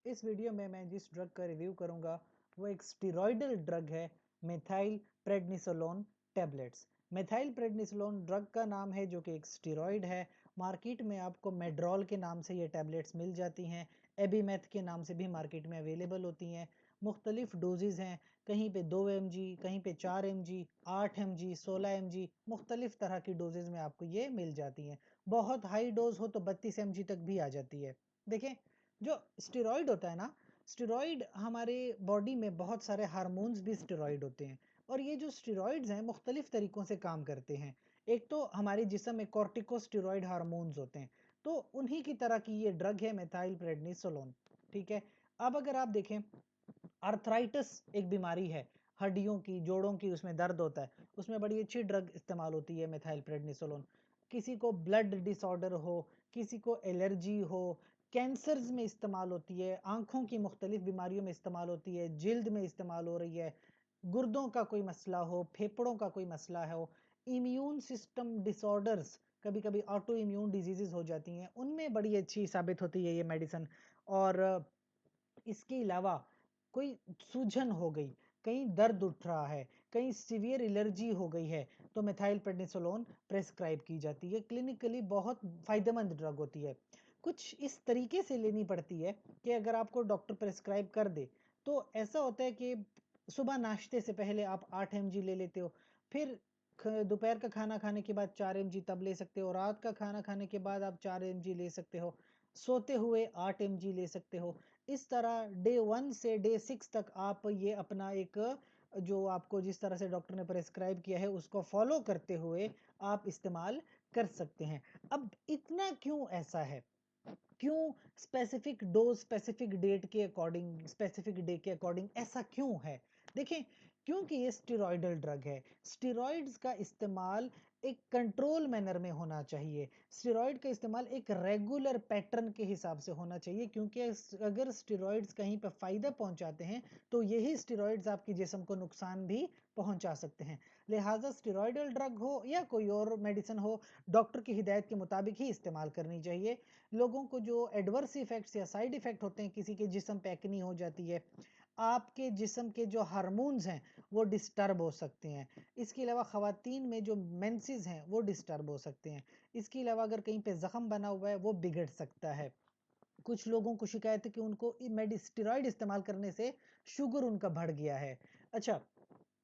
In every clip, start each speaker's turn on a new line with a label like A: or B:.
A: इस वीडियो में मैं जिस ड्रग का रिव्यू करूंगा वो एक स्टेरॉयडल ड्रग है, methyl prednisolone tablets. Methyl prednisolone drug का नाम है जो कि एक स्टेरॉयड है। मार्केट में आपको मेड्रॉल के नाम से ये टैबलेट्स मिल जाती हैं। एबीमेथ के नाम से भी मार्केट में अवेलेबल होती हैं। मुख्तलिफ डोजेज़ हैं, कहीं पे 2 mg, कहीं पे 4 mg, 8 mg, 16 mg, मुख्तलिफ तरह की डोजेज़ में आपको ये मिल जाती हैं। बहुत हाई डोज हो तो 32 mg तक भी आ जाती है। देखें, जो स्टेरॉइड होता है ना, स्टेरॉइड हमारे बॉडी में बहुत सारे हार्मोन्स भी स्टेरॉइड होते हैं। और ये जो स्टेरॉइड्स हैं मुख्तलिफ तरीकों से काम करते हैं। एक तो हमारे जिस्म में कॉर्टिकोस्टेरॉइड हार्मोन्स होते हैं, तो उन्हीं की तरह की ये ड्रग है मेथाइल प्रेडनिसोलोन। ठीक है। अब अगर आप देखें, आर्थराइटिस एक बीमारी है, हड्डियों की, जोड़ों की, उसमें दर्द होता है, उसमें बड़ी अच्छी ड्रग इस्तेमाल होती है मेथाइल प्रेडनिसोलोन। किसी को ब्लड डिसऑर्डर हो, किसी को एलर्जी हो, कैंसर्स में इस्तेमाल होती है, आंखों की मुख्तलिफ बीमारियों में इस्तेमाल होती है, जिल्द में इस्तेमाल हो रही है, गुर्दों का कोई मसला हो, फेफड़ों का कोई मसला हो, इम्यून सिस्टम डिसऑर्डर्स, कभी कभी ऑटो इम्यून डिजीजेज हो जाती हैं, उनमें बड़ी अच्छी साबित होती है ये मेडिसिन। और इसके अलावा कोई सूजन हो गई, कहीं दर्द उठ रहा है, कहीं सीवियर एलर्जी हो गई है, तो मेथाइल प्रेडनिसोलोन प्रेस्क्राइब की जाती है। क्लिनिकली बहुत फायदेमंद ड्रग होती है। कुछ इस तरीके से लेनी पड़ती है कि अगर आपको डॉक्टर प्रेस्क्राइब कर दे तो ऐसा होता है कि सुबह नाश्ते से पहले आप 8 mg ले लेते हो, फिर दोपहर का खाना खाने के बाद 4 mg तब ले सकते हो, रात का खाना खाने के बाद आप 4 mg ले सकते हो, सोते हुए 8 mg ले सकते हो। इस तरह डे 1 से डे 6 तक आप ये अपना एक, जो आपको जिस तरह से डॉक्टर ने प्रेस्क्राइब किया है उसको फॉलो करते हुए आप इस्तेमाल कर सकते हैं। अब इतना क्यों ऐसा है, क्यों स्पेसिफिक डोज स्पेसिफिक डेट के अकॉर्डिंग, स्पेसिफिक डे के अकॉर्डिंग ऐसा क्यों है? देखें, क्योंकि ये स्टेरॉयडल ड्रग है। स्टेरॉइड्स का इस्तेमाल एक कंट्रोल मैनर में होना चाहिए। स्टेरॉइड का इस्तेमाल एक रेगुलर पैटर्न के हिसाब से होना चाहिए, क्योंकि अगर स्टेरॉइड्स कहीं पर फायदा पहुंचाते हैं तो यही स्टेरॉइड्स आपके जिस्म को नुकसान भी पहुंचा सकते हैं। लिहाजा स्टेरॉयडल ड्रग हो या कोई और मेडिसिन हो, डॉक्टर की हिदायत के मुताबिक ही इस्तेमाल करनी चाहिए। लोगों को जो एडवर्स इफेक्ट्स या साइड इफेक्ट होते हैं, किसी के जिस्म पे एक्नी हो जाती है, आपके जिस्म के जो हार्मोन्स हैं वो डिस्टर्ब हो सकते हैं। इसके अलावा खवातीन में जो मेंसेस हैं वो डिस्टर्ब हो सकते हैं। इसके अलावा अगर कहीं पे जख्म बना हुआ है वो बिगड़ सकता है। कुछ लोगों को शिकायत है कि उनको स्टेरॉइड इस्तेमाल करने से शुगर उनका बढ़ गया है। अच्छा,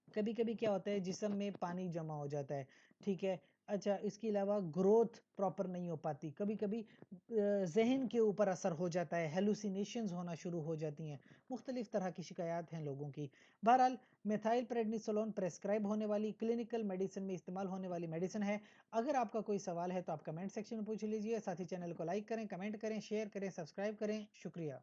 A: कभी कभी क्या होता है, जिस्म में पानी जमा हो जाता है। ठीक है। अच्छा, इसके अलावा ग्रोथ प्रॉपर नहीं हो पाती, कभी कभी जहन के ऊपर असर हो जाता है, हेलुसिनेशंस होना शुरू हो जाती हैं। मुख्तलिफ तरह की शिकायत हैं लोगों की। बहरहाल, मेथाइल प्रेडनिसोलोन प्रेस्क्राइब होने वाली क्लिनिकल मेडिसिन में इस्तेमाल होने वाली मेडिसिन है। अगर आपका कोई सवाल है तो आप कमेंट सेक्शन में पूछ लीजिए। साथ ही चैनल को लाइक करें, कमेंट करें, शेयर करें, सब्सक्राइब करें। शुक्रिया।